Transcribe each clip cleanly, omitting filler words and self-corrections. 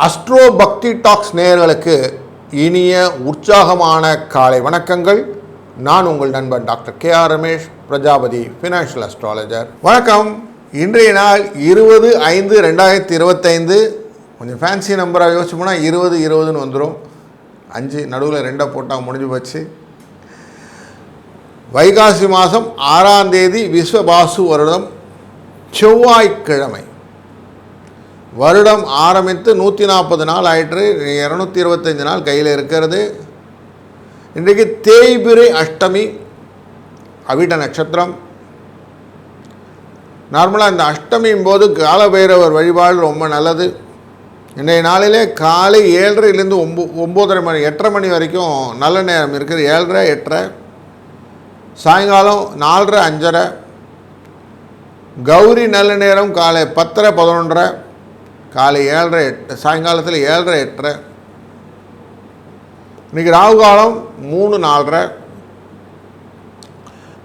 Astro பக்தி tax நேயர்களுக்கு இனிய உற்சாகமான காலை வணக்கங்கள். நான் உங்கள் நண்பன் doctor KR Ramesh, Prajapati financial astrologer. வணக்கம். இன்றைய நாள் 20/5/2025. கொஞ்சம் ஃபேன்சி நம்பராக யோசிச்சோம்னா 20 வந்துடும். 5 நடுவில் 2 போட்டால் முடிஞ்சு போச்சு. வைகாசி மாதம் 6ஆம் தேதி விஸ்வபாசு வருடம் செவ்வாய்க்கிழமை. வருடம் ஆரம்பித்து 140 நாள் ஆயிற்று. 225 நாள் கையில் இருக்கிறது. இன்றைக்கு தேய்பிரை அஷ்டமி, அவிட்ட நட்சத்திரம். நார்மலாக இந்த அஷ்டமியின் போது காலபைரவர் வழிபாடு ரொம்ப நல்லது. இன்றைய நாளிலே காலை 7:30 9:30 மணி 8:30 மணி வரைக்கும் நல்ல நேரம் இருக்குது. 7:30 8:30. சாயங்காலம் 4:30 5:30. கௌரி நல்ல நேரம் காலை 10:30 11:30. காலை 7:30 8, சாயங்காலத்தில் 7:30 8:30. இன்றைக்கி ராகு காலம் 3 4:30.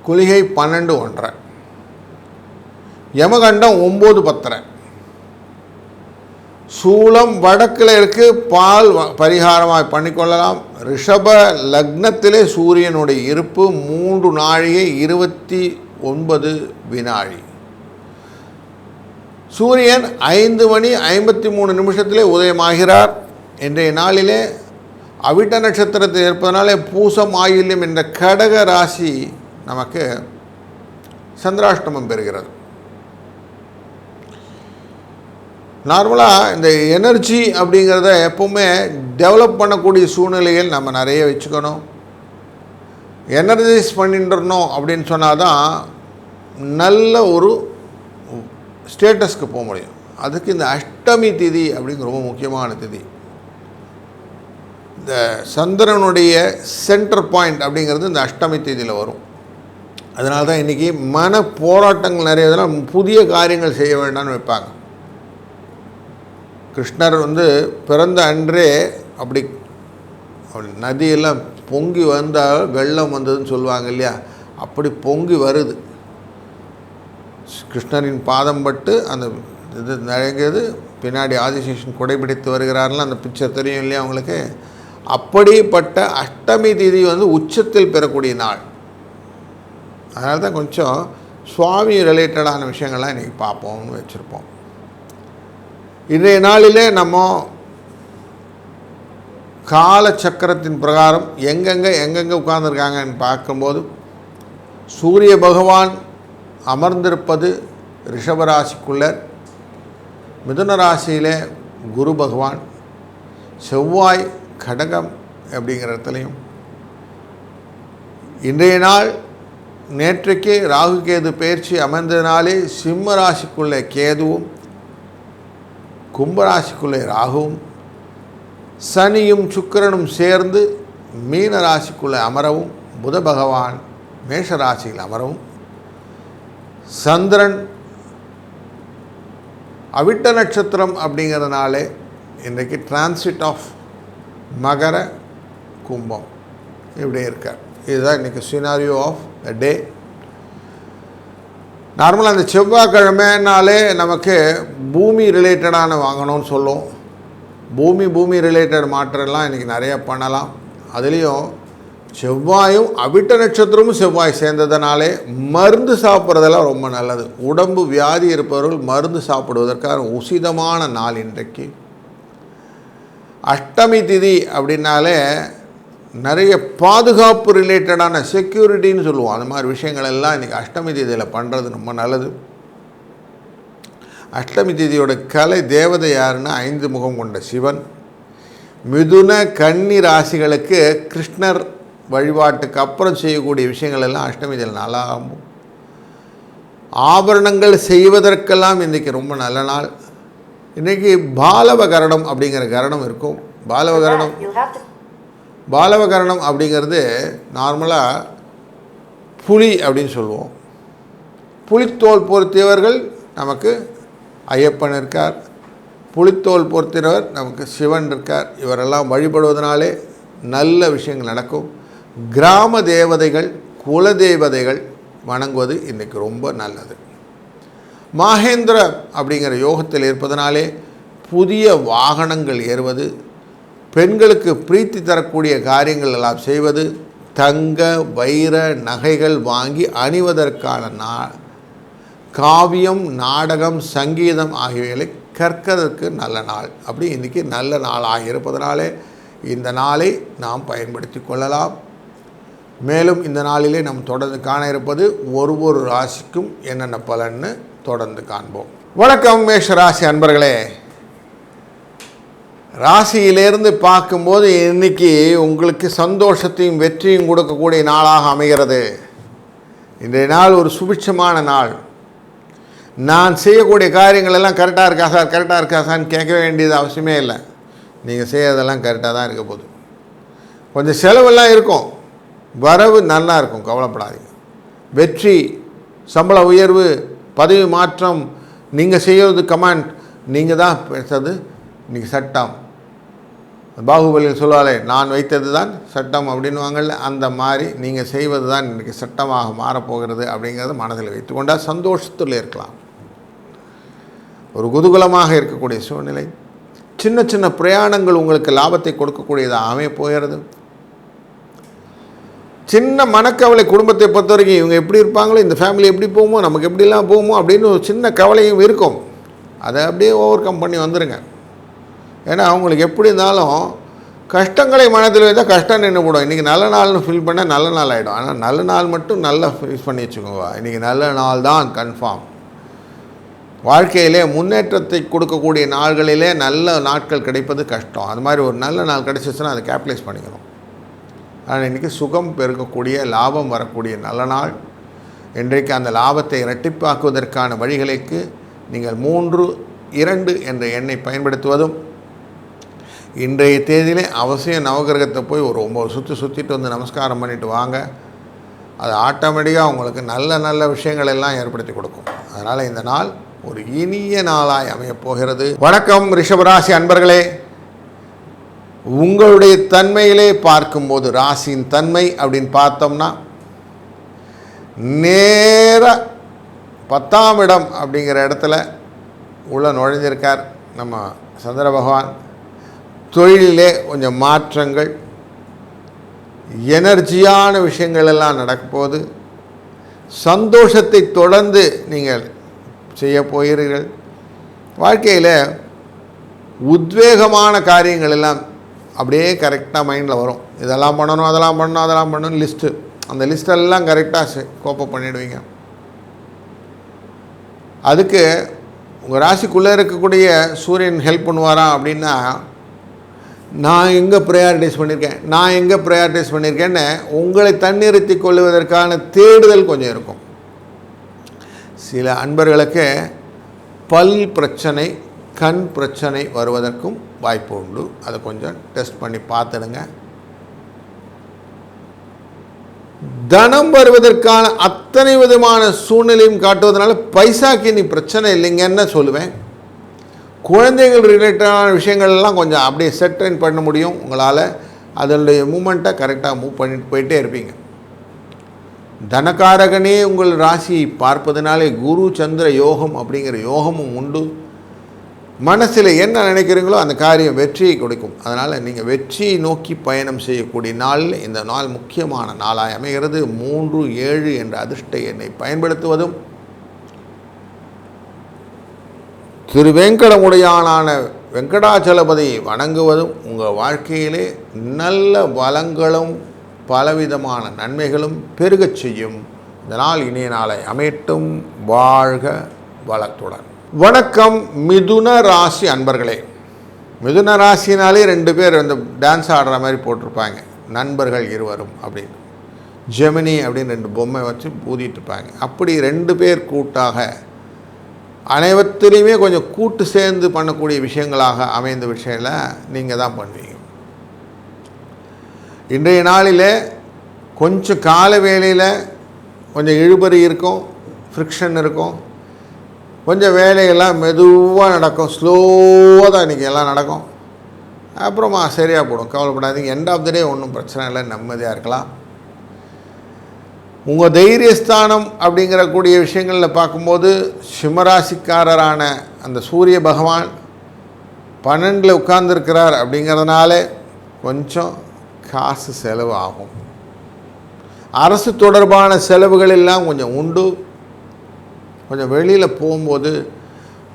குளிகை 12 1:30. யமகண்டம் 9 10:30. சூலம் வடக்கில் இருக்கு. பால் பரிகாரமாக பண்ணிக்கொள்ளலாம். ரிஷப லக்னத்திலே சூரியனுடைய இருப்பு 3 நாழிகை 29 வினாடி. சூரியன் 5:53 உதயமாகிறார். இன்றைய நாளிலே அவிட்ட நட்சத்திரத்தில் இருப்பதனாலே பூசம் ஆயில்யம் என்ற கடக ராசி நமக்கு சந்திராஷ்டமம் பெறுகிறது. நார்மலாக இந்த எனர்ஜி அப்படிங்கிறத எப்போவுமே டெவலப் பண்ணக்கூடிய சூழ்நிலைகள் நம்ம நிறைய வச்சுக்கணும். எனர்ஜைஸ் பண்ணிட்டுருணும் அப்படின்னு சொன்னால் தான் நல்ல ஒரு ஸ்டேட்டஸ்க்கு போக முடியும். அதுக்கு இந்த அஷ்டமி திதி அப்படிங்கிற ரொம்ப முக்கியமான திதி. இந்த சந்திரனுடைய சென்டர் பாயிண்ட் அப்படிங்கிறது இந்த அஷ்டமி திதியில் வரும். அதனால தான் இன்றைக்கி மன போராட்டங்கள் நிறைய இதெல்லாம் புதிய காரியங்கள் செய்ய வேண்டாம்னு வைப்பாங்க. கிருஷ்ணர் பிறந்த அன்றே அப்படி நதியெல்லாம் பொங்கி வந்தால் வெள்ளம் வந்ததுன்னு சொல்லுவாங்க இல்லையா, அப்படி பொங்கி வருது. கிருஷ்ணரின் பாதம் பட்டு அந்த இது நழங்கியது. பின்னாடி ஆதிசேஷன் குடைபிடித்து வருகிறார்கள். அந்த பிக்சர் தெரியும் இல்லையா அவங்களுக்கு. அப்படிப்பட்ட அஷ்டமி திதி உச்சத்தில் பெறக்கூடிய நாள். அதனால தான் கொஞ்சம் சுவாமி ரிலேட்டடான விஷயங்கள்லாம் இன்றைக்கி பார்ப்போம்னு வச்சுருப்போம். இன்றைய நாளிலே நம்ம காலச்சக்கரத்தின் பிரகாரம் எங்கெங்கே உட்கார்ந்துருக்காங்கன்னு பார்க்கும்போது சூரிய பகவான் அமர்ந்திருப்பது ரிஷபராசிக்குள்ள, மிதுன ராசியிலே குரு பகவான், செவ்வாய் கடகம் அப்படிங்கிற இடத்துலையும். இன்றைய நாள் நேற்றைக்கு ராகு கேது பயிற்சி அமைந்ததினாலே சிம்ம ராசிக்குள்ளே கேதுவும், கும்பராசிக்குள்ளே ராகுவும், சனியும் சுக்கிரனும் சேர்ந்து மீன ராசிக்குள்ளே அமரவும், புத பகவான் மேஷ ராசியில் அமரவும், சந்திரன் அவிட்ட நட்சத்திரம் அப்படிங்கிறதுனாலே இன்றைக்கு டிரான்சிட் ஆஃப் மகர கும்பம் இப்படி இருக்கார். இதுதான் இன்றைக்கி சினாரியோ ஆஃப் த டே. நார்மலாக அந்த செவ்வாய்க்கிழமைனாலே நமக்கு பூமி ரிலேட்டடான வாங்கணும்னு சொல்லுவோம். பூமி ரிலேட்டட் மாற்றம்லாம் இன்றைக்கி நிறையா பண்ணலாம். அதுலேயும் செவ்வாயும் அவிட்ட நட்சத்திரமும் செவ்வாய் சேர்ந்ததுனாலே மருந்து சாப்பிட்றதெல்லாம் ரொம்ப நல்லது. உடம்பு வியாதி இருப்பவர்கள் மருந்து சாப்பிடுவதற்கான உசிதமான நாள் இன்றைக்கு. அஷ்டமி திதி அப்படின்னாலே நிறைய பாதுகாப்பு ரிலேட்டடான செக்யூரிட்டின்னு சொல்லுவோம். அந்த மாதிரி விஷயங்கள் எல்லாம் இன்றைக்கி அஷ்டமி திதியில் பண்ணுறது ரொம்ப நல்லது. அஷ்டமி திதியோட கலை தேவதை யாருன்னா 5 முகம் கொண்ட சிவன். மிதுன கன்னி ராசிகளுக்கு கிருஷ்ணர் வழிபாட்டுக்கு அப்புறம் செய்யக்கூடிய விஷயங்கள் எல்லாம் அஷ்டமி திதியில் நல்லாகும். ஆபரணங்கள் செய்வதற்கெல்லாம் இன்றைக்கி ரொம்ப நல்ல நாள். இன்றைக்கி பாலவகரணம் அப்படிங்கிற கரணம் இருக்கும். பாலவகரணம் அப்படிங்கிறது நார்மலாக புலி அப்படின்னு சொல்லுவோம். புலித்தோல் பொருத்தியவர்கள் நமக்கு ஐயப்பன் இருக்கார். புலித்தோல் பொருத்தினவர் நமக்கு சிவன் இருக்கார். இவரெல்லாம் வழிபடுவதனாலே நல்ல விஷயங்கள் நடக்கும். கிராம தேவதைகள் குல தேவதைகள் வணங்குவது இன்றைக்கி ரொம்ப நல்லது. மாகேந்திர அப்படிங்கிற யோகத்தில் இருப்பதனாலே புதிய வாகனங்கள் ஏறுவது, பெண்களுக்கு பிரீத்தி தரக்கூடிய காரியங்கள் எல்லாம் செய்வது, தங்க வைர நகைகள் வாங்கி அணிவதற்கான நாள், காவியம் நாடகம் சங்கீதம் ஆகியவைகளை கற்கிறதுக்கு நல்ல நாள். அப்படி இன்றைக்கி நல்ல நாளாக இருப்பதனாலே இந்த நாளை நாம் பயன்படுத்தி கொள்ளலாம். மேலும் இந்த நாளிலே நாம் தொடர்ந்து காண இருப்பது ஒரு ராசிக்கும் என்னென்ன பலன்னு தொடர்ந்து காண்போம். வணக்கம் மேஷ ராசி அன்பர்களே. ராசியிலேருந்து பார்க்கும்போது இன்றைக்கி உங்களுக்கு சந்தோஷத்தையும் வெற்றியும் கொடுக்கக்கூடிய நாளாக அமைகிறது. இன்றைய நாள் ஒரு சுபிட்சமான நாள். நான் செய்யக்கூடிய காரியங்கள் எல்லாம் கரெக்டாக இருக்கா சார், கரெக்டாக இருக்கா சார்னு கேட்க வேண்டியது அவசியமே இல்லை. நீங்கள் செய்யறதெல்லாம் கரெக்டாக தான் இருக்க போகுது. கொஞ்சம் செலவெல்லாம் இருக்கும், வரவு நல்லா இருக்கும், கவலைப்படாதீங்க. வெற்றி, சம்பள உயர்வு, பதவி மாற்றம், நீங்கள் செய்கிறது கமாண்ட், நீங்கள் தான் பேசுறது இன்றைக்கி சட்டம். பாகுபலியில் சொல்லுவாளே, நான் வைத்தது தான் சட்டம் அப்படின்வாங்கள்ல, அந்த மாதிரி நீங்கள் செய்வது தான் இன்றைக்கி சட்டமாக மாறப்போகிறது அப்படிங்கிறத மனதில் வைத்துக்கொண்டால் சந்தோஷத்தில் இருக்கலாம். ஒரு குதூகலமாக இருக்கக்கூடிய சூழ்நிலை. சின்ன சின்ன பிரயாணங்கள் உங்களுக்கு லாபத்தை கொடுக்கக்கூடியதாக அமைய போகிறது. சின்ன மனக்கவலை, குடும்பத்தை பொறுத்த வரைக்கும் இவங்க எப்படி இருப்பாங்களோ, இந்த ஃபேமிலி எப்படி போகுமோ, நமக்கு எப்படிலாம் போகுமோ அப்படின்னு ஒரு சின்ன கவலையும் இருக்கும். அதை அப்படியே ஓவர் கம் பண்ணி வந்துடுங்க. ஏன்னா அவங்களுக்கு எப்படி இருந்தாலும் கஷ்டங்களை மனத்தில் வைத்தால் கஷ்டம் நின்று போடும். இன்றைக்கி நல்ல நாள்னு ஃபீல் பண்ணால் நல்ல நாள் ஆகிடும். ஆனால் நல்ல நாள் மட்டும் நல்லா ஃபீல் பண்ணி வச்சுக்கோங்க. இன்றைக்கி நல்ல நாள் தான் கன்ஃபார்ம். வாழ்க்கையிலே முன்னேற்றத்தை கொடுக்கக்கூடிய நாள்களிலே நல்ல நாட்கள் கிடைப்பது கஷ்டம். அது மாதிரி ஒரு நல்ல நாள் கிடைச்சிச்சுன்னா அதை கேபிட்டலைஸ் பண்ணிக்கணும். ஆனால் இன்றைக்கி சுகம் பெருக்கக்கூடிய, லாபம் வரக்கூடிய நல்ல நாள். இன்றைக்கு அந்த லாபத்தை இரட்டிப்பாக்குவதற்கான வழிகளுக்கு நீங்கள் 3-2 என்ற எண்ணை பயன்படுத்துவதும், இன்றைய தேதியிலே அவசியம் நவகிரகத்தை போய் ஒரு 9 சுற்றிட்டு வந்து நமஸ்காரம் பண்ணிவிட்டு வாங்க. அது ஆட்டோமேட்டிக்காக உங்களுக்கு நல்ல நல்ல விஷயங்கள் எல்லாம் ஏற்படுத்தி கொடுக்கும். அதனால் இந்த நாள் ஒரு இனிய நாளாய் அமையப் போகிறது. வணக்கம் ரிஷபராசி அன்பர்களே. உங்களுடைய தன்மையிலே பார்க்கும்போது, ராசியின் தன்மை அப்படின்னு பார்த்தோம்னா, நேர 10ஆம் இடம் அப்படிங்கிற இடத்துல உள்ள நுழைஞ்சிருக்கார் நம்ம சந்திர பகவான். தொழிலிலே கொஞ்சம் மாற்றங்கள், எனர்ஜியான விஷயங்கள் எல்லாம் நடக்கும்போது, சந்தோஷத்தை தொடர்ந்து நீங்கள் செய்ய போகிறீர்கள். வாழ்க்கையில் உத்வேகமான காரியங்கள் எல்லாம் அப்படியே கரெக்டாக மைண்டில் வரும். இதெல்லாம் பண்ணணும், அதெல்லாம் பண்ணணும், அதெல்லாம் பண்ணணும் லிஸ்ட்டு. அந்த லிஸ்ட்டெல்லாம் கரெக்டாக கோப்பப் பண்ணிவிடுவீங்க. அதுக்கு உங்கள் ராசிக்குள்ளே இருக்கக்கூடிய சூரியன் ஹெல்ப் பண்ணுவாரா அப்படின்னா, நான் எங்கே ப்ரையாரிட்டைஸ் பண்ணியிருக்கேன்னு உங்களை தன்னிறுத்தி கொள்வதற்கான தேடுதல் கொஞ்சம் இருக்கும். சில அன்பர்களுக்கு பல் பிரச்சனை, கண் பிரச்சனை வருவதற்கும் வாய்ப்பு உண்டு. அதை கொஞ்சம் டெஸ்ட் பண்ணி பார்த்துடுங்க. தனம் வருவதற்கான அத்தனை விதமான சூழ்நிலையும் காட்டுவதனால பைசாக்கு நீ பிரச்சனை இல்லைங்கன்னு சொல்லுவேன். குழந்தைகள் ரிலேட்டடான விஷயங்கள்லாம் கொஞ்சம் அப்படியே செட்டைன் பண்ண முடியும் உங்களால். அதனுடைய மூமெண்ட்டை கரெக்டாக மூவ் பண்ணிட்டு போயிட்டே இருப்பீங்க. தனகாரகனே உங்கள் ராசியை பார்ப்பதனாலே குரு சந்திர யோகம் அப்படிங்கிற யோகமும் உண்டு. மனசில் என்ன நினைக்கிறீங்களோ அந்த காரியம் வெற்றியை கொடுக்கும். அதனால் நீங்கள் வெற்றியை நோக்கி பயணம் செய்யக்கூடிய நாளில் இந்த நாள் முக்கியமான நாளாக அமைகிறது. 3-7 என்ற அதிர்ஷ்ட எண்ணை பயன்படுத்துவதும், திரு வெங்கடமுடையானான வெங்கடாச்சலபதியை வணங்குவதும் உங்கள் வாழ்க்கையிலே நல்ல வளங்களும் பலவிதமான நன்மைகளும் பெருகச் செய்யும். இதனால் இனிய நாளை அமையட்டும். வாழ்க வளத்துடன். வணக்கம் மிதுன ராசி அன்பர்களே. மிதுன ராசினாலே 2 பேர் அந்த டான்ஸ் ஆடுற மாதிரி போட்டிருப்பாங்க, நண்பர்கள் இருவரும் அப்படின்னு. ஜெமினி அப்படின்னு 2 பொம்மை வச்சு ஊதிட்டு இருப்பாங்க. அப்படி 2 பேர் கூட்டாக அனைவத்திலையுமே கொஞ்சம் கூட்டு சேர்ந்து பண்ணக்கூடிய விஷயங்களாக அமைந்த விஷயத்தில் நீங்கள் தான் பண்ணுவீங்க. இன்றைய நாளில் கொஞ்சம் கால வேலையில் கொஞ்சம் இழுபறி இருக்கும், ஃப்ரிக்ஷன் இருக்கும். கொஞ்சம் வேலையெல்லாம் மெதுவாக நடக்கும், ஸ்லோவாக தான் இன்றைக்கி எல்லாம் நடக்கும். அப்புறமா சரியாக போடும், கவலைப்படாதீங்க. எண்ட் ஆஃப் த டே ஒன்றும் பிரச்சனை இல்லை, நிம்மதியாக இருக்கலாம். உங்கள் தைரியஸ்தானம் அப்படிங்கிற கூடிய விஷயங்களில் பார்க்கும்போது சிம்மராசிக்காரரான அந்த சூரிய பகவான் 12 உட்கார்ந்துருக்கிறார் அப்படிங்கிறதுனால கொஞ்சம் காசு செலவு ஆகும். அரசு தொடர்பான செலவுகள் எல்லாம் கொஞ்சம் உண்டு. கொஞ்சம் வெளியில் போகும்போது,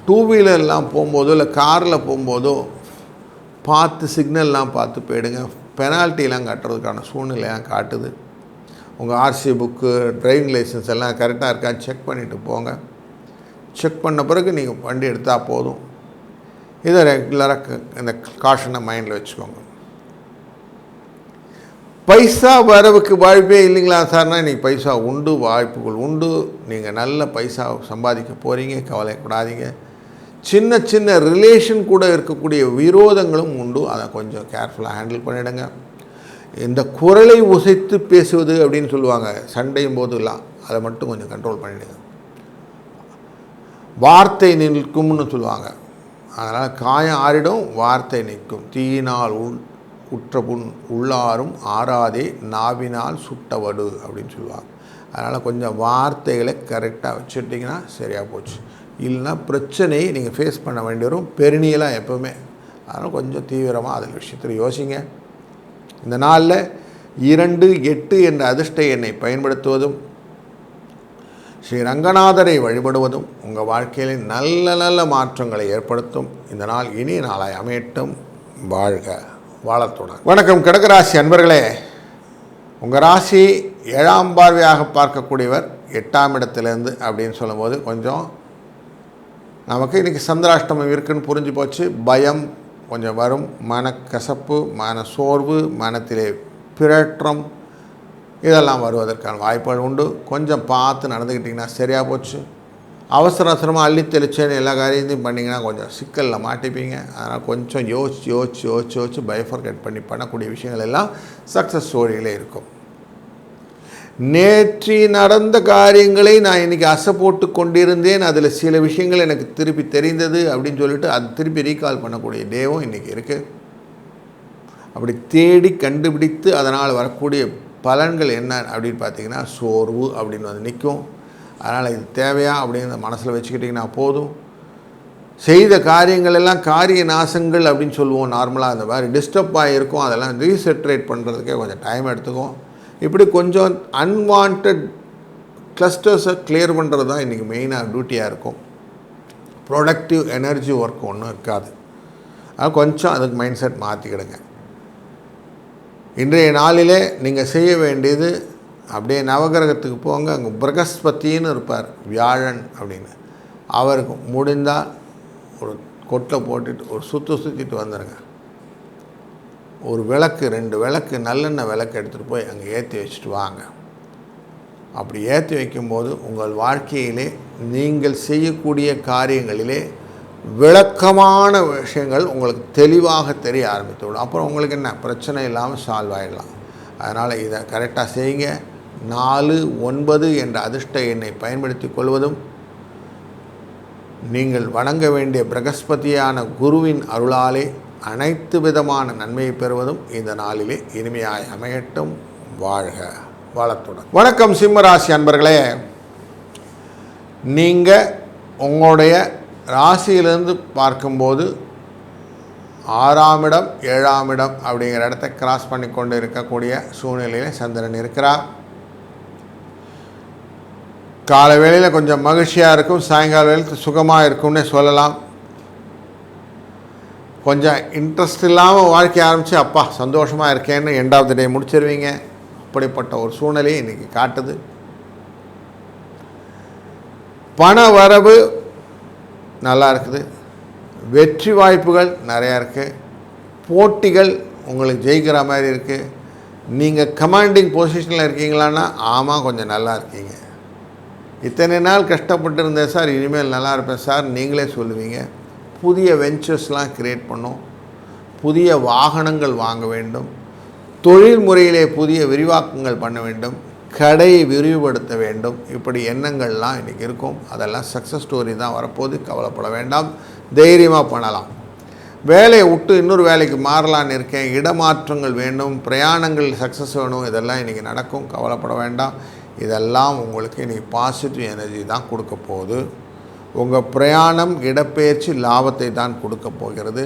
டூ வீலர்லாம் போகும்போதோ இல்லை காரில் போகும்போதோ பார்த்து சிக்னல்லாம் பார்த்து போயிடுங்க. பெனால்ட்டிலாம் கட்டுறதுக்கான சூழ்நிலையெல்லாம் காட்டுது. உங்கள் ஆர்சி புக்கு, டிரைவிங் லைசன்ஸ் எல்லாம் கரெக்டாக இருக்கான்னு செக் பண்ணிவிட்டு போங்க. செக் பண்ண பிறகு நீங்கள் வண்டி எடுத்தால் போதும். இதை ரெகுலராக இந்த காஷனை மைண்டில் வச்சுக்கோங்க. பைசா வரவுக்கு வாய்ப்பே இல்லைங்களா சார்னா, இன்றைக்கி பைசா உண்டு, வாய்ப்புகள் உண்டு. நீங்கள் நல்ல பைசா சம்பாதிக்க போகிறீங்க, கவலைப்படாதீங்க. சின்ன சின்ன ரிலேஷன் கூட இருக்கக்கூடிய விரோதங்களும் உண்டு. அதை கொஞ்சம் கேர்ஃபுல்லாக ஹேண்டில் பண்ணிவிடுங்க. இந்த குரலை உசைத்து பேசுவது அப்படின்னு சொல்லுவாங்க சண்டையும் போதுலாம், அதை மட்டும் கொஞ்சம் கண்ட்ரோல் பண்ணிவிடுங்க. வார்த்தை நிற்கும்னு சொல்லுவாங்க. அதனால் காயம் ஆறிடும், வார்த்தை நிற்கும். தீயினால் உற்ற புண் உள்ளாரும் ஆறாதே, நாவினால் சுட்டவடு அப்படின்னு சொல்லுவாங்க. அதனால் கொஞ்சம் வார்த்தைகளை கரெக்டாக வச்சுட்டிங்கன்னா சரியாக போச்சு. இல்லைன்னா பிரச்சனையை நீங்கள் ஃபேஸ் பண்ண வேண்டி வரும், பெருநியலாக எப்போவுமே. அதனால் கொஞ்சம் தீவிரமாக அதில் விஷயத்தில் யோசிங்க. இந்த நாளில் 2, 8 என்ற அதிர்ஷ்ட எண்ணை பயன்படுத்துவதும், ஸ்ரீ ரங்கநாதரை வழிபடுவதும் உங்கள் வாழ்க்கையில் நல்ல நல்ல மாற்றங்களை ஏற்படுத்தும். இந்த நாள் இனிய நாளாய் அமையட்டும். வாழ்க வாழத்துடன். வணக்கம் கடகராசி அன்பர்களே. உங்கள் ராசி 7ஆம் பார்வையாக பார்க்கக்கூடியவர் 8ஆம் இடத்துலேருந்து அப்படின்னு சொல்லும்போது கொஞ்சம் நமக்கு இன்றைக்கி சந்திராஷ்டமம் இருக்குதுன்னு புரிஞ்சு போச்சு. பயம் கொஞ்சம் வரும், மனக்கசப்பு, மன சோர்வு, மனத்திலே பிரேற்றம் இதெல்லாம் வருவதற்கான வாய்ப்புகள் உண்டு. கொஞ்சம் பார்த்து நடந்துக்கிட்டிங்கன்னா சரியாக போச்சு. அவசரமாக அள்ளி தெளிச்சேன்னு எல்லா காரியத்தையும் பண்ணிங்கன்னா கொஞ்சம் சிக்கலில் மாட்டிப்பீங்க. அதனால் கொஞ்சம் யோசிச்சு பைஃபர்கேட் பண்ணி பண்ணக்கூடிய விஷயங்கள் எல்லாம் சக்ஸஸ் ஸ்டோரியிலே இருக்கும். நேற்று நடந்த காரியங்களை நான் இன்றைக்கி அசை போட்டு கொண்டிருந்தேன், அதில் சில விஷயங்கள் எனக்கு திருப்பி தெரிந்தது அப்படின்னு சொல்லிட்டு அது திருப்பி ரீகால் பண்ணக்கூடிய டேவும் இன்றைக்கி இருக்குது. அப்படி தேடி கண்டுபிடித்து அதனால் வரக்கூடிய பலன்கள் என்ன அப்படின்னு பார்த்தீங்கன்னா சோர்வு அப்படின்னு வந்து நிற்கும். அதனால் இது தேவையா அப்படின்னு மனசில் வச்சுக்கிட்டிங்கன்னா போதும். செய்த காரியங்கள் எல்லாம் காரிய நாசங்கள் அப்படின்னு சொல்லுவோம். நார்மலாக அந்த மாதிரி டிஸ்டர்ப் ஆகிருக்கும், அதெல்லாம் ரீசெட்ரேட் பண்ணுறதுக்கே கொஞ்சம் டைம் எடுத்துக்கும். இப்படி கொஞ்சம் அன்வான்ட் கிளஸ்டர்ஸை கிளியர் பண்ணுறது தான் இன்றைக்கி மெயினாக டியூட்டியாக இருக்கும். ப்ரொடக்டிவ் எனர்ஜி ஒர்க் ஒன்றும் இருக்காது. அது கொஞ்சம் அதுக்கு மைண்ட் செட் மாற்றிக்கிடுங்க. இன்றைய நாளிலே நீங்கள் செய்ய வேண்டியது, அப்படியே நவகிரகத்துக்கு போங்க. அங்கே பிரகஸ்பதின்னு இருப்பார், வியாழன் அப்படின்னு. அவருக்கு முடிந்தால் ஒரு கொட்டை போட்டுட்டு ஒரு சுற்றிட்டு வந்துடுங்க. ஒரு விளக்கு, 2 விளக்கு, நல்லெண்ணெய் விளக்கு எடுத்துகிட்டு போய் அங்கே ஏற்றி வச்சுட்டு வாங்க. அப்படி ஏற்றி வைக்கும்போது உங்கள் வாழ்க்கையிலே நீங்கள் செய்யக்கூடிய காரியங்களிலே விளக்கமான விஷயங்கள் உங்களுக்கு தெளிவாக தெரிய ஆரம்பித்துவிடும். அப்புறம் உங்களுக்கு என்ன பிரச்சனை இல்லாமல் சால்வ் ஆகிடலாம். அதனால் இதை கரெக்டாக செய்யுங்க. 4, 9 என்ற அதிர்ஷ்ட எண்ணை பயன்படுத்தி கொள்வதும், நீங்கள் வணங்க வேண்டிய பிரகஸ்பதியான குருவின் அருளாலே அனைத்து விதமான நன்மையை பெறுவதும் இந்த நாளிலே இனிமையாய் அமையட்டும். வாழ்க வளத்துடன். வணக்கம் சிம்மராசி அன்பர்களே. நீங்கள் உங்களுடைய ராசியிலிருந்து பார்க்கும்போது 6ஆம் இடம் 7ஆம் இடம் அப்படிங்கிற இடத்தை கிராஸ் பண்ணி கொண்டு இருக்கக்கூடிய சூழ்நிலையில் சந்திரன் இருக்கிறார். காலை வேளையில் கொஞ்சம் மகிழ்ச்சியாக இருக்கும், சாயங்கால வேளையில் சுகமாக இருக்கும்னே சொல்லலாம். கொஞ்சம் இன்ட்ரெஸ்ட் இல்லாமல் வாழ்க்கை ஆரம்பித்து அப்பா சந்தோஷமாக இருக்கேன்னு 2வது டே முடிச்சிருவீங்க. அப்படிப்பட்ட ஒரு சூழ்நிலையை இன்றைக்கி காட்டுது. பண வரவு நல்லா இருக்குது. வெற்றி வாய்ப்புகள் நிறையா இருக்குது. போட்டிகள் உங்களுக்கு ஜெயிக்கிற மாதிரி இருக்குது. நீங்கள் கமாண்டிங் பொசிஷனில் இருக்கீங்களான்னா ஆமாம் கொஞ்சம் நல்லா இருக்கீங்க. இத்தனை நாள் கஷ்டப்பட்டு இருந்தேன் சார், இனிமேல் நல்லா இருப்பேன் சார் நீங்களே சொல்லுவீங்க. புதிய வெஞ்சர்ஸ்லாம் க்ரியேட் பண்ணோம். புதிய வாகனங்கள் வாங்க வேண்டும். தொழில் முறையிலே புதிய விரிவாக்கங்கள் பண்ண வேண்டும். கடை விரிவுபடுத்த வேண்டும். இப்படி எண்ணங்கள்லாம் இன்றைக்கி இருக்கும். அதெல்லாம் சக்ஸஸ் ஸ்டோரி தான் வரப்போது. கவலைப்பட வேண்டாம், தைரியமாக பண்ணலாம். வேலையை விட்டு இன்னொரு வேலைக்கு மாறலான்னு இருக்கேன், இடமாற்றங்கள் வேண்டும், பிரயாணங்கள் சக்ஸஸ் வேணும், இதெல்லாம் இன்றைக்கி நடக்கும். கவலைப்பட வேண்டாம். இதெல்லாம் உங்களுக்கு இன்றைக்கி பாசிட்டிவ் எனர்ஜி தான் கொடுக்க போகுது. உங்கள் பிரயாணம் இடப்பெயர்ச்சி லாபத்தை தான் கொடுக்க போகிறது.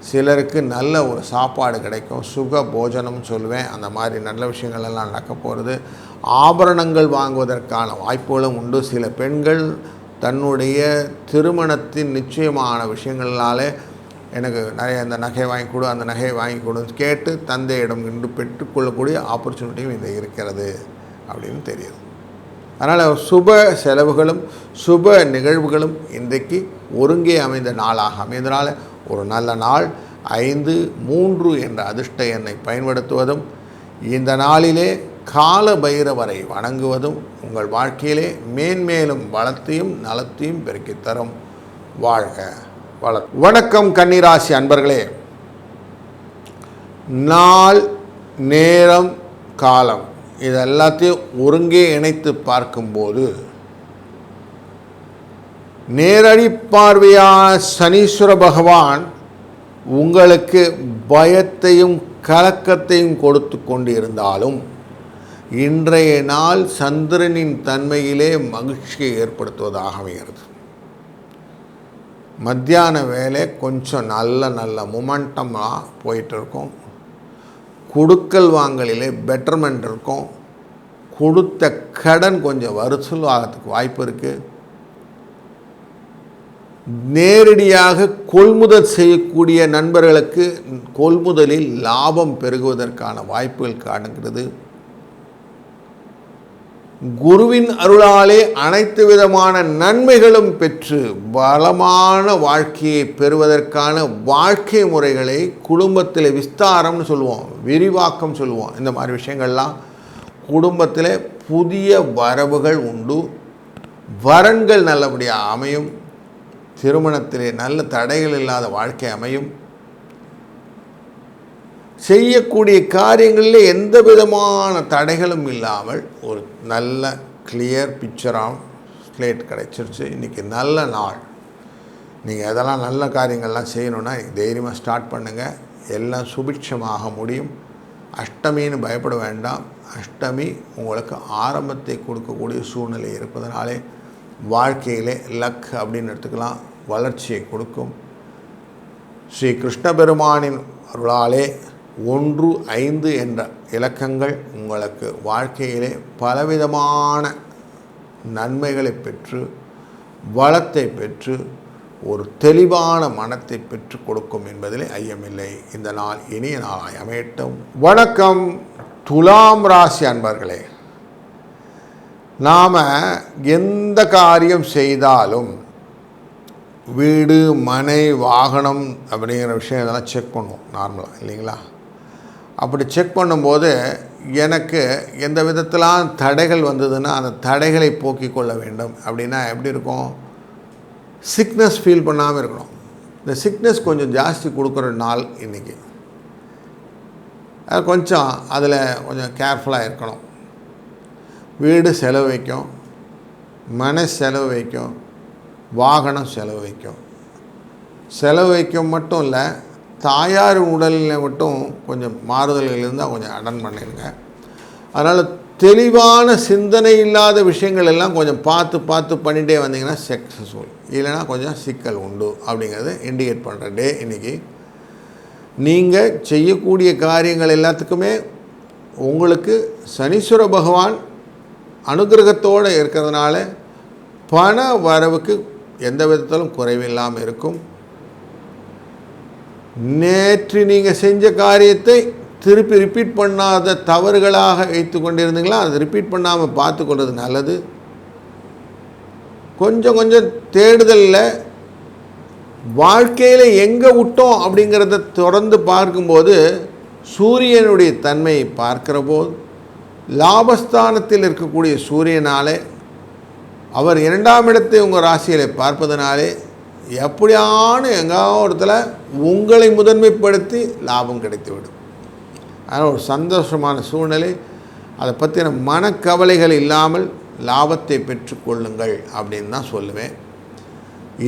சிலருக்கு நல்ல ஒரு சாப்பாடு கிடைக்கும், சுக போஜனம்னு சொல்லுவேன். அந்த மாதிரி நல்ல விஷயங்கள் எல்லாம் நடக்க போகிறது. ஆபரணங்கள் வாங்குவதற்கான வாய்ப்புகளும் உண்டு. சில பெண்கள் தன்னுடைய திருமணத்தின் நிச்சயமான விஷயங்களாலே எனக்கு நிறைய இந்த நகை வாங்கி கொடு, அந்த நகையை வாங்கி கொடுன்னு கேட்டு தந்தையிடம் இன்று பெற்றுக்கொள்ளக்கூடிய ஆப்பர்ச்சுனிட்டியும் இது இருக்கிறது அப்படின்னு தெரியுது. அதனால் சுப செலவுகளும் சுப நிகழ்வுகளும் இன்றைக்கு ஒருங்கே அமைந்த நாளாக அமைந்தனால ஒரு நல்ல நாள். 5-3 என்ற அதிர்ஷ்ட எண்ணை பயன்படுத்துவதும் இந்த நாளிலே கால பைரவரை வணங்குவதும் உங்கள் வாழ்க்கையிலே மேன்மேலும் வளத்தையும் நலத்தையும் பெருக்கித் தரும். வாழ்க வணக்கம் கன்னிராசி அன்பர்களே. நாள், நேரம், காலம் இது எல்லாத்தையும் ஒருங்கே இணைத்து பார்க்கும்போது நேரடி பார்வையான சனீஸ்வர பகவான் உங்களுக்கு பயத்தையும் கலக்கத்தையும் கொடுத்து கொண்டு இருந்தாலும் இன்றைய நாள் சந்திரனின் தன்மையிலே மகிழ்ச்சியை ஏற்படுத்துவதாக அமைகிறது. மத்தியான வேலை கொஞ்சம் நல்ல மொமெண்டமாக போயிட்டு இருக்கும். கொடுக்கல் வாங்கலிலே பெட்டர்மெண்ட் இருக்கும். கொடுத்த கடன் கொஞ்சம் வசூல் ஆகிறதுக்கு வாய்ப்பு இருக்குது. நேரடியாக கொள்முதல் செய்யக்கூடிய நண்பர்களுக்கு கொள்முதலில் லாபம் பெருகுவதற்கான வாய்ப்புகள் காணுகிறது. குருவின் அருளாலே அனைத்து விதமான நன்மைகளும் பெற்று பலமான வாழ்க்கையை பெறுவதற்கான வாழ்க்கை முறைகளை குடும்பத்தில் விஸ்தாரம்னு சொல்லுவோம், விரிவாக்கம் சொல்லுவோம். இந்த மாதிரி விஷயங்கள்லாம் குடும்பத்தில் புதிய வரவுகள் உண்டு. வரன்கள் நல்லபடியாக அமையும். திருமணத்திலே நல்ல தடைகள் இல்லாத வாழ்க்கை அமையும். செய்யக்கூடிய காரியங்களில் எந்த விதமான தடைகளும் இல்லாமல் ஒரு நல்ல கிளியர் பிக்சராக ஸ்லேட் கிடைச்சிருச்சு. இன்றைக்கி நல்ல நாள். நீங்கள் அதெல்லாம் நல்ல காரியங்கள்லாம் செய்யணுன்னா தைரியமாக ஸ்டார்ட் பண்ணுங்கள். எல்லாம் சுபிட்சமாக முடியும். அஷ்டமின்னு பயப்பட வேண்டாம். அஷ்டமி உங்களுக்கு ஆரம்பத்தை கொடுக்கக்கூடிய சூழ்நிலை இருப்பதனாலே வாழ்க்கையிலே லக் அப்படின்னு எடுத்துக்கலாம், வளர்ச்சியை கொடுக்கும். ஸ்ரீ கிருஷ்ண பெருமானின் அருளாலே 1, 5 என்ற இலக்கங்கள் உங்களுக்கு வாழ்க்கையிலே பலவிதமான நன்மைகளை பெற்று வளத்தை பெற்று ஒரு தெளிவான மனத்தை பெற்று கொடுக்கும் என்பதிலே ஐயமில்லை. இந்த நாள் இனிய நாளாய் அமையட்டும். வணக்கம் துலாம் ராசி அன்பர்களே. நாம் எந்த காரியம் செய்தாலும் வீடு, மனை, வாகனம் அப்படிங்கிற விஷயம் இதெல்லாம் செக் பண்ணுவோம் நார்மலாக, இல்லைங்களா? அப்படி செக் பண்ணும்போது எனக்கு எந்த விதத்திலாம் தடைகள் வந்ததுன்னா அந்த தடைகளை போக்கிக் கொள்ள வேண்டும். அப்படின்னா எப்படி இருக்கும்? சிக்னஸ் ஃபீல் பண்ணாமல் இருக்கணும். இந்த சிக்னஸ் கொஞ்சம் ஜாஸ்தி கொடுக்குற நாள் இன்றைக்கி. கொஞ்சம் அதில் கொஞ்சம் கேர்ஃபுல்லாக இருக்கணும். வீடு செலவு வைக்கும், மனை செலவு வைக்கும், வாகனம் செலவு வைக்கும். செலவு வைக்கும் மட்டும் இல்லை, தாயார் உடலில் மட்டும் கொஞ்சம் மாறுதல்கள் இருந்தால் கொஞ்சம் அட்டன் பண்ணிடுங்க. அதனால் தெளிவான சிந்தனை இல்லாத விஷயங்கள் எல்லாம் கொஞ்சம் பார்த்து பண்ணிகிட்டே வந்தீங்கன்னா சக்ஸஸ்ஃபுல், இல்லைனா கொஞ்சம் சிக்கல் உண்டு அப்படிங்கிறது இண்டிகேட் பண்ணுற டே இன்றைக்கி. நீங்கள் செய்யக்கூடிய காரியங்கள் எல்லாத்துக்குமே உங்களுக்கு சனீஸ்வர பகவான் அனுகிரகத்தோடு இருக்கிறதுனால பண வரவுக்கு எந்த விதத்திலும் குறைவில்லாமல் இருக்கும். நேற்று நீங்கள் செஞ்ச காரியத்தை திருப்பி ரிப்பீட் பண்ணாத தவறுகளாக வைத்து கொண்டிருந்தீங்களா, அதை ரிப்பீட் பண்ணாமல் பார்த்து கொள்வது நல்லது. கொஞ்சம் தேடுதலில் வாழ்க்கையில் எங்கே விட்டோம் அப்படிங்கிறத தொடர்ந்து பார்க்கும்போது சூரியனுடைய தன்மையை பார்க்கிற போது லாபஸ்தானத்தில் இருக்கக்கூடிய சூரியனாலே அவர் 2ஆம் இடத்தை உங்கள் ராசியில் பார்ப்பதனாலே எப்படியான எங்காவது இடத்துல உங்களை முதன்மைப்படுத்தி லாபம் கிடைத்துவிடும். அதனால் ஒரு சந்தோஷமான சூழ்நிலை. அதை பற்றின மனக்கவலைகள் இல்லாமல் லாபத்தை பெற்றுக்கொள்ளுங்கள் அப்படின்னு தான் சொல்லுவேன்.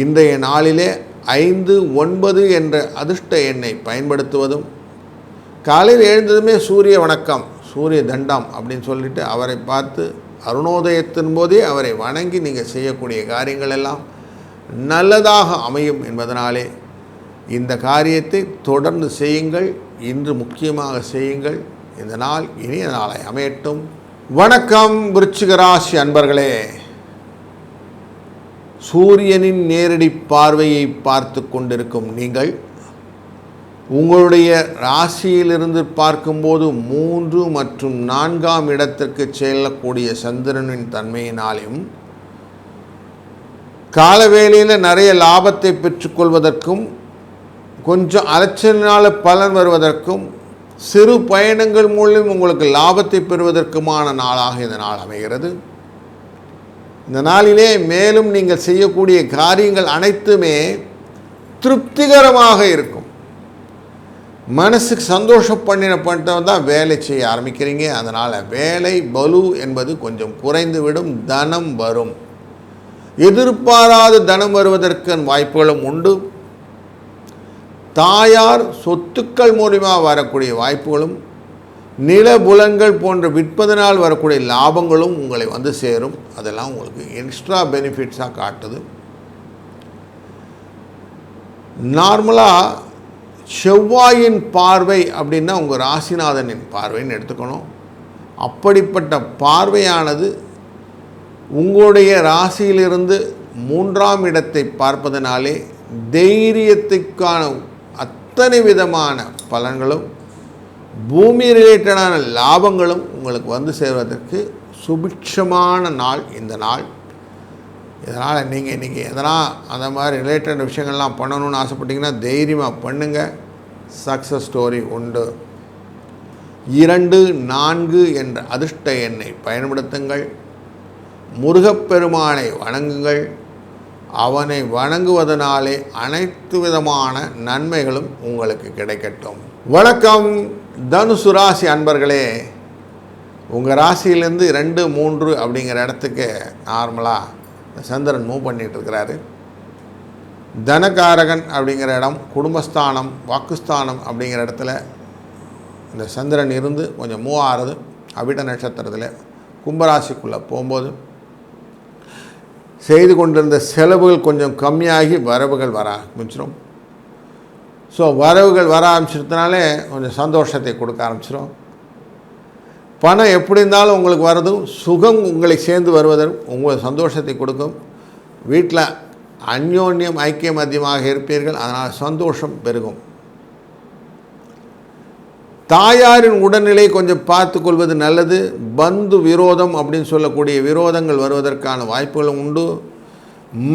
இன்றைய நாளிலே 5, 9 என்ற அதிர்ஷ்ட எண்ணை பயன்படுத்துவதும், காலையில் எழுந்ததுமே சூரிய வணக்கம், சூரிய தண்டம் அப்படின்னு சொல்லிட்டு அவரை பார்த்து அருணோதயத்தின் போதே அவரை வணங்கி நீங்கள் செய்யக்கூடிய காரியங்கள் எல்லாம் நல்லதாக அமையும் என்பதனாலே இந்த காரியத்தை தொடர்ந்து செய்யுங்கள். இன்று முக்கியமாக செய்யுங்கள். இந்த நாள் இனிய நாளை அமையட்டும். வணக்கம் விருச்சிக ராசி அன்பர்களே. சூரியனின் நேரடி பார்வையை பார்த்து கொண்டிருக்கும் நீங்கள் உங்களுடைய ராசியிலிருந்து பார்க்கும்போது 3 மற்றும் 4ஆம் இடத்திற்கு செல்லக்கூடிய சந்திரனின் தன்மையினாலும் காலவேளையில் நிறைய லாபத்தை பெற்றுக்கொள்வதற்கும் கொஞ்சம் அலைச்சலினால் பலன் வருவதற்கும் சிறு பயணங்கள் மூலம் உங்களுக்கு லாபத்தை பெறுவதற்குமான நாளாக இந்த நாள் அமைகிறது. இந்த நாளிலே மேலும் நீங்கள் செய்யக்கூடிய காரியங்கள் அனைத்துமே திருப்திகரமாக இருக்கும். மனசுக்கு சந்தோஷப்பட்டவன் தான் வேலை செய்ய ஆரம்பிக்கிறீங்க. அதனால் வேலை பலு என்பது கொஞ்சம் குறைந்துவிடும். தனம் வரும். எதிர்பாராத தனம் வருவதற்கு வாய்ப்புகளும் உண்டு. தாயார் சொத்துக்கள் மூலமாக வரக்கூடிய வாய்ப்புகளும், நிலபுலன்கள் போன்ற விற்பதனால் வரக்கூடிய லாபங்களும் உங்களை வந்து சேரும். அதெல்லாம் உங்களுக்கு எக்ஸ்ட்ரா பெனிஃபிட்ஸாக காட்டுது. நார்மலாக செவ்வாயின் பார்வை அப்படின்னா உங்கள் ராசிநாதனின் பார்வைன்னு எடுத்துக்கணும். அப்படிப்பட்ட பார்வையானது உங்களுடைய ராசியிலிருந்து 3ஆம் இடத்தை பார்ப்பதனாலே தைரியத்துக்கான அத்தனை விதமான பலன்களும் பூமி ரிலேட்டடான லாபங்களும் உங்களுக்கு வந்து சேர்வதற்கு சுபிட்சமான நாள் இந்த நாள். இதனால் நீங்கள் இன்றைக்கி எதனா அந்த மாதிரி ரிலேட்டட் விஷயங்கள்லாம் பண்ணணும்னு ஆசைப்பட்டீங்கன்னா தைரியமாக பண்ணுங்கள். சக்ஸஸ் ஸ்டோரி உண்டு. 2, 4 என்ற அதிர்ஷ்ட எண்ணை பயன்படுத்துங்கள். முருகப்பெருமானை வணங்குங்கள். அவனை வணங்குவதனாலே அனைத்து விதமான நன்மைகளும் உங்களுக்கு கிடைக்கட்டும். வணக்கம் தனுசு ராசி அன்பர்களே. உங்கள் ராசியிலேருந்து 2, 3 அப்படிங்கிற இடத்துக்கு நார்மலாக சந்திரன் மூவ் பண்ணிகிட்ருக்கிறாரு. தனகாரகன் அப்படிங்கிற இடம், குடும்பஸ்தானம், வாக்குஸ்தானம் அப்படிங்கிற இடத்துல இந்த சந்திரன் இருந்து கொஞ்சம் மூவ் ஆகிறது. அவிட்ட நட்சத்திரத்தில் கும்பராசிக்குள்ளே போகும்போது செய்து கொண்டிருந்த செலவுகள் கொஞ்சம் கம்மியாகி வரவுகள் வர ஆரம்பிச்சிடும். ஸோ வரவுகள் வர ஆரம்பிச்சிருந்தனாலே கொஞ்சம் சந்தோஷத்தை கொடுக்க ஆரம்பிச்சிடும். பணம் எப்படி இருந்தாலும் உங்களுக்கு வர்றதும், சுகம் உங்களை சேர்ந்து வருவதும் உங்களுக்கு சந்தோஷத்தை கொடுக்கும். வீட்டில் அந்யோன்யம் ஐக்கியம் அதிகமாக இருப்பீர்கள். அதனால் சந்தோஷம் பெருகும். தாயாரின் உடல்நிலை கொஞ்சம் பார்த்து கொள்வது நல்லது. பந்து விரோதம் அப்படின்னு சொல்லக்கூடிய விரோதங்கள் வருவதற்கான வாய்ப்புகளும் உண்டு.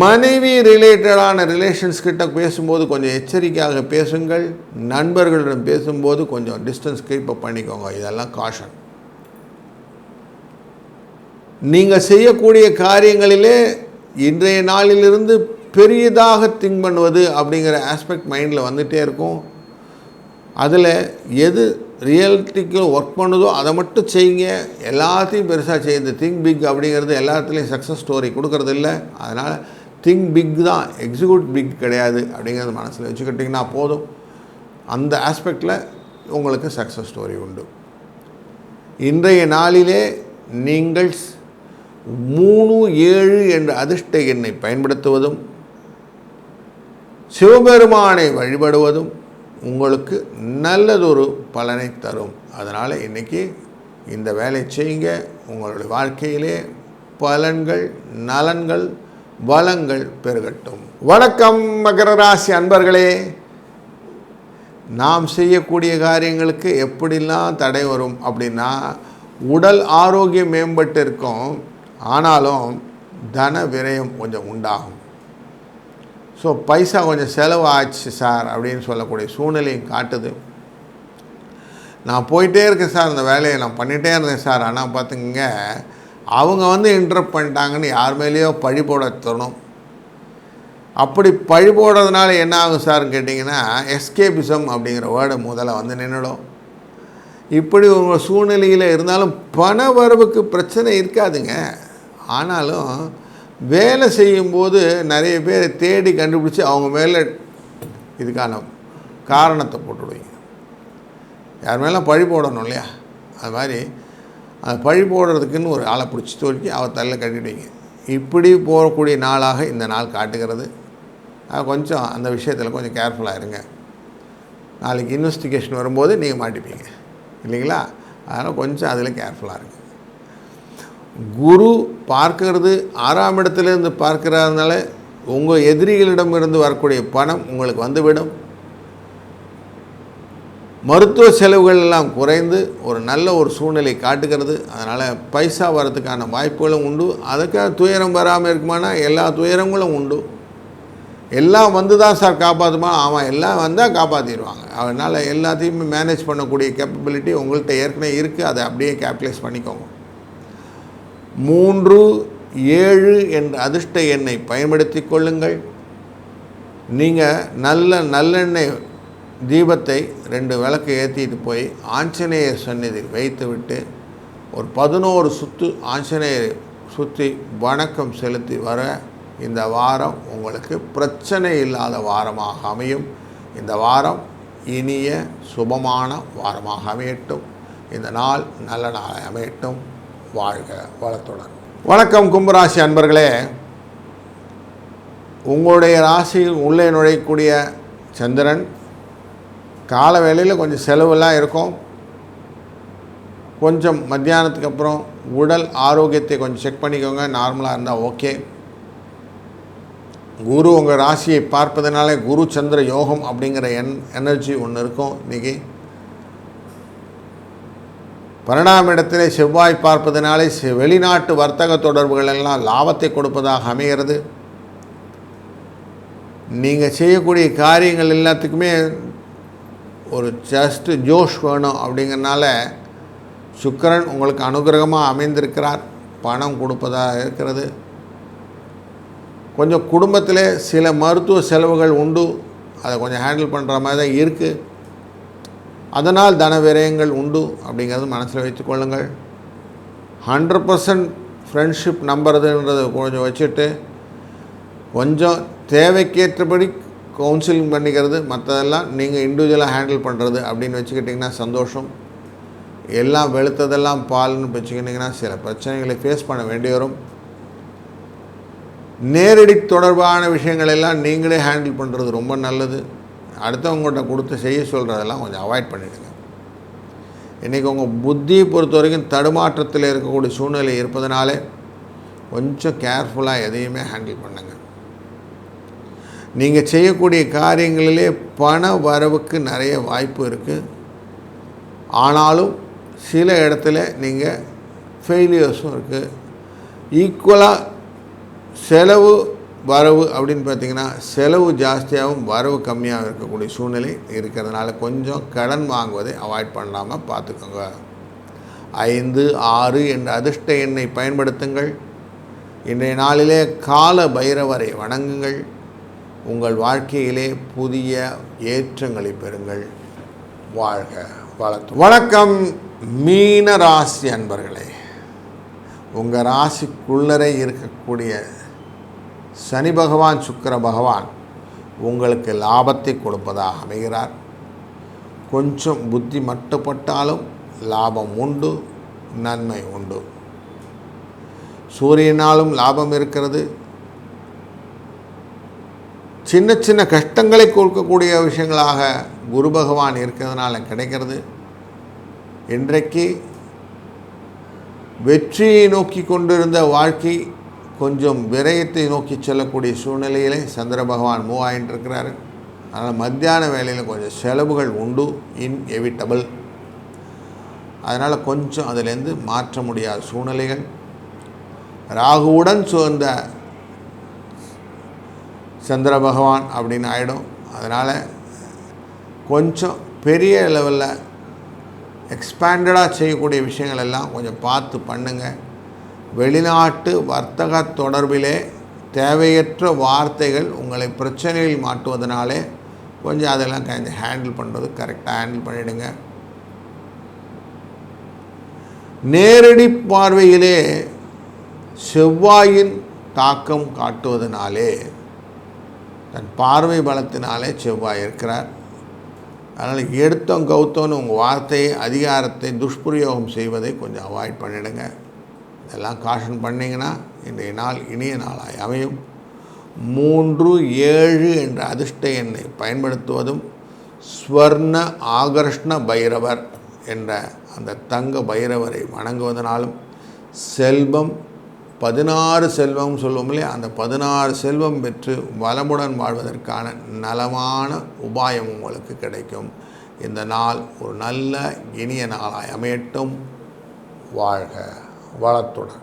மனைவி ரிலேட்டடான ரிலேஷன்ஸ் கிட்ட பேசும்போது கொஞ்சம் எச்சரிக்கையாக பேசுங்கள். நண்பர்களிடம் பேசும்போது கொஞ்சம் டிஸ்டன்ஸ் கீப் அப் பண்ணிக்கோங்க. இதெல்லாம் காஷன். நீங்கள் செய்யக்கூடிய காரியங்களிலே இன்றைய நாளிலிருந்து பெரியதாக திங்க் பண்ணுவது அப்படிங்கிற ஆஸ்பெக்ட் மைண்டில் வந்துகிட்டே இருக்கும். அதில் எது ரியாலிட்டிக்கு ஒர்க் பண்ணுதோ அதை மட்டும் செய்யுங்க. எல்லாத்தையும் பெருசாக செய்யுது. திங்க் பிக் அப்படிங்கிறது எல்லாத்துலேயும் சக்ஸஸ் ஸ்டோரி கொடுக்கறது இல்லை. அதனால் திங்க் பிக் தான், எக்ஸிக்யூட் பிக் கிடையாது அப்படிங்கிறது மனசில் வச்சுக்கிட்டிங்கன்னா போதும். அந்த ஆஸ்பெக்டில் உங்களுக்கு சக்ஸஸ் ஸ்டோரி உண்டு. இன்றைய நாளிலே நீங்கள் 3, 7 என்ற அதிர்ஷ்ட எண்ணை பயன்படுத்துவதும் சிவபெருமானை வழிபடுவதும் உங்களுக்கு நல்லதொரு பலனை தரும். அதனால் இன்றைக்கி இந்த வேலை செய்யுங்க. உங்களுடைய வாழ்க்கையிலே பலன்கள், நலன்கள், வளங்கள் பெருகட்டும். வணக்கம் மகர ராசி அன்பர்களே. நாம் செய்யக்கூடிய காரியங்களுக்கு எப்படிலாம் தடை வரும் அப்படின்னா, உடல் ஆரோக்கியம் மேம்பட்டு இருக்கும். ஆனாலும் தன விரயம் கொஞ்சம் உண்டாகும். ஸோ பைசா கொஞ்சம் செலவு ஆச்சு சார் அப்படின்னு சொல்லக்கூடிய சூழ்நிலையும் காட்டுது. நான் போயிட்டே இருக்கேன் சார், இந்த வேலையை நான் பண்ணிகிட்டே இருந்தேன் சார், ஆனால் பார்த்துங்க அவங்க இன்டரப்ட் பண்ணிட்டாங்கன்னு யார் மேலேயோ பழி போட தரணும். அப்படி பழி போடுறதுனால என்ன ஆகும் சார்னு கேட்டிங்கன்னா, எஸ்கேபிசம் அப்படிங்கிற வேர்டு முதல்ல நின்றுடும். இப்படி உங்கள் சூழ்நிலையில் இருந்தாலும் பண வரவுக்கு பிரச்சனை இருக்காதுங்க. ஆனாலும் வேலை செய்யும்போது நிறைய பேரை தேடி கண்டுபிடிச்சி அவங்க மேலே இதுக்கான காரணத்தை போட்டுவிடுவீங்க. யார் மேலே பழி போடணும் இல்லையா? அது மாதிரி அது பழி போடுறதுக்குன்னு ஒரு ஆளை பிடிச்சி தோக்கி அவள் தள்ள கட்டிடுவீங்க. இப்படி போகக்கூடிய நாளாக இந்த நாள் காட்டுகிறது. கொஞ்சம் அந்த விஷயத்தில் கொஞ்சம் கேர்ஃபுல்லாக இருங்க. நாளைக்கு இன்வெஸ்டிகேஷன் வரும்போது நீங்கள் மாட்டிப்பீங்க இல்லைங்களா? அதனால் கொஞ்சம் அதில் கேர்ஃபுல்லாக இருங்க. குரு பார்க்கறது 6ஆம் இடத்துலேருந்து பார்க்கறதுனால உங்கள் எதிரிகளிடமிருந்து வரக்கூடிய பணம் உங்களுக்கு வந்துவிடும். மருத்துவ செலவுகள் எல்லாம் குறைந்து ஒரு நல்ல ஒரு சூழ்நிலை காட்டுகிறது. அதனால் பைசா வரதுக்கான வாய்ப்புகளும் உண்டு. அதுக்காக துயரம் வராமல் இருக்குமானா எல்லா துயரங்களும் உண்டு. எல்லாம் வந்து தான் சார் காப்பாற்றுமா? ஆமாம், எல்லாம் வந்தால் காப்பாற்றிடுவாங்க. அதனால் எல்லாத்தையுமே மேனேஜ் பண்ணக்கூடிய கேப்பபிலிட்டி உங்கள்கிட்ட ஏற்கனவே இருக்குது. அதை அப்படியே கேபிட்டலைஸ் பண்ணிக்கோங்க. 3, 7 என்ற அதிர்ஷ்ட எண்ணை பயன்படுத்தி கொள்ளுங்கள். நீங்கள் நல்லெண்ணெய் தீபத்தை 2 விளக்கு ஏற்றிட்டு போய் ஆஞ்சநேயர் சந்நிதியில் வைத்து விட்டு ஒரு 11 சுற்று ஆஞ்சநேயர் சுற்றி வணக்கம் செலுத்தி வர இந்த வாரம் உங்களுக்கு பிரச்சனை இல்லாத வாரமாக அமையும். இந்த வாரம் இனிய சுபமான வாரமாக அமையட்டும். இந்த நாள் நல்ல நாளாக அமையட்டும். வாழ்க வளத்துடன். வணக்கம் கும்பராசி அன்பர்களே. உங்களுடைய ராசியில் உள்ளே நுழையக்கூடிய சந்திரன் கால வேளையில் கொஞ்சம் செலவெல்லாம் இருக்கும். கொஞ்சம் மத்தியானத்துக்கு அப்புறம் உடல் ஆரோக்கியத்தை கொஞ்சம் செக் பண்ணிக்கோங்க. நார்மலாக இருந்தால் ஓகே. குரு உங்கள் ராசியை பார்ப்பதனாலே குரு சந்திர யோகம் அப்படிங்கிற எனர்ஜி ஒன்று இருக்கும். இன்றைக்கி 12ஆம் இடத்திலே செவ்வாய் பார்ப்பதனாலே வெளிநாட்டு வர்த்தக தொடர்புகள் எல்லாம் லாபத்தை கொடுப்பதாக அமைகிறது. நீங்கள் செய்யக்கூடிய காரியங்கள் எல்லாத்துக்குமே ஒரு ஜஸ்ட்டு ஜோஷ் வேணும். அப்படிங்கிறனால சுக்கிரன் உங்களுக்கு அனுகிரகமாக அமைந்திருக்கிறார். பணம் கொடுப்பதாக இருக்கிறது. கொஞ்சம் குடும்பத்தில் சில மருத்துவ செலவுகள் உண்டு. அதை கொஞ்சம் ஹேண்டில் பண்ணுற மாதிரி தான் இருக்குது. அதனால் தன விரயங்கள் உண்டு அப்படிங்கிறது மனசில் வைத்துக்கொள்ளுங்கள். 100% ஃப்ரெண்ட்ஷிப் நம்புறதுன்றதை கொஞ்சம் வச்சுட்டு கொஞ்சம் தேவைக்கேற்றபடி கவுன்சிலிங் பண்ணிக்கிறது, மற்றதெல்லாம் நீங்கள் இண்டிவிஜுவலாக ஹேண்டில் பண்ணுறது அப்படின்னு வச்சுக்கிட்டிங்கன்னா சந்தோஷம். எல்லாம் வெளுத்ததெல்லாம் பால்னு வச்சுக்கிட்டிங்கன்னா சில பிரச்சனைகளை ஃபேஸ் பண்ண வேண்டி வரும். நேரடி தொடர்பான விஷயங்கள் எல்லாம் நீங்களே ஹேண்டில் பண்ணுறது ரொம்ப நல்லது. அடுத்தவங்கள்ட்ட கொடுத்து செய்ய சொல்கிறதெல்லாம் கொஞ்சம் அவாய்ட் பண்ணிவிடுங்க. இன்றைக்கி உங்கள் புத்தியை பொறுத்த வரைக்கும் தடுமாற்றத்தில் இருக்கக்கூடிய சூழ்நிலை இருப்பதனாலே கொஞ்சம் கேர்ஃபுல்லாக எதையுமே ஹேண்டில் பண்ணுங்கள். நீங்கள் செய்யக்கூடிய காரியங்களிலே பண வரவுக்கு நிறைய வாய்ப்பு இருக்குது. ஆனாலும் சில இடத்துல நீங்கள் ஃபெயிலியர்ஸும் இருக்குது. ஈக்குவலாக செலவு வரவு அப்படின்னு பார்த்திங்கன்னா செலவு ஜாஸ்தியாகவும் வரவு கம்மியாகவும் இருக்கக்கூடிய சூழ்நிலை இருக்கிறதுனால கொஞ்சம் கடன் வாங்குவதை அவாய்ட் பண்ணாமல் பார்த்துக்கோங்க. 5, 6 என்ற அதிர்ஷ்ட எண்ணை பயன்படுத்துங்கள். இன்றைய நாளிலே கால பைரவரை வணங்குங்கள். உங்கள் வாழ்க்கையிலே புதிய ஏற்றங்களை பெறுங்கள். வாழ்க வளத்து. வணக்கம் மீன ராசி அன்பர்களே. உங்கள் ராசிக்குள்ளரே இருக்கக்கூடிய சனி பகவான் சுக்கிர பகவான் உங்களுக்கு லாபத்தை கொடுப்பதாக அமைகிறார். கொஞ்சம் புத்தி மட்டுப்பட்டாலும் லாபம் உண்டு, நன்மை உண்டு. சூரியனாலும் லாபம் இருக்கிறது. சின்ன சின்ன கஷ்டங்களை கொடுக்கக்கூடிய விஷயங்களாக குரு பகவான் இருக்கிறதுனால கிடைக்கிறது. இன்றைக்கு வெற்றியை நோக்கி கொண்டிருந்த வாழ்க்கை கொஞ்சம் விரயத்தை நோக்கி செல்லக்கூடிய சூழ்நிலையிலே சந்திர பகவான் மூவ் ஆகிட்டு இருக்கிறாரு. அதனால் மத்தியான வேலையில் கொஞ்சம் செலவுகள் உண்டு, இன்எவிட்டபிள். அதனால் கொஞ்சம் அதிலேருந்து மாற்ற முடியாத சூழ்நிலைகள். ராகுவுடன் சூழ்ந்த சந்திர பகவான் அப்படின்னு ஆகிடும். அதனால் கொஞ்சம் பெரிய லெவலில் எக்ஸ்பேண்டடாக செய்யக்கூடிய விஷயங்கள் எல்லாம் கொஞ்சம் பார்த்து பண்ணுங்கள். வெளிநாட்டு வர்த்தக தொடர்பிலே தேவையற்ற வார்த்தைகள் உங்களை பிரச்சனையில் மாட்டுவதனாலே கொஞ்சம் அதெல்லாம் கொஞ்சம் ஹேண்டில் பண்ணுறது கரெக்டாக ஹேண்டில் பண்ணிவிடுங்க. நேரடி பார்வையிலே செவ்வாயின் தாக்கம் காட்டுவதனாலே தன் பார்வை பலத்தினாலே செவ்வாய் இருக்கிறார். அதனால் எடுத்தோம் கவுத்தோன்னு உங்கள் வார்த்தையை அதிகாரத்தை துஷ்பிரயோகம் செய்வதை கொஞ்சம் அவாய்ட் பண்ணிவிடுங்க. இதெல்லாம் காஷன் பண்ணிங்கன்னா இன்றைய நாள் இனிய நாளாய் அமையும். 37 என்ற அதிர்ஷ்ட எண்ணை பயன்படுத்துவதும், ஸ்வர்ண ஆகர்ஷ்ண பைரவர் என்ற அந்த தங்க பைரவரை வணங்குவதனாலும் செல்வம் 16 செல்வம் சொல்லுவோம் இல்லையா, அந்த 16 செல்வம் பெற்று வளமுடன் வாழ்வதற்கான நலமான உபாயம் உங்களுக்கு கிடைக்கும். இந்த நாள் ஒரு நல்ல இனிய நாளாய் அமையட்டும். வாழ்க வளத்துடன்.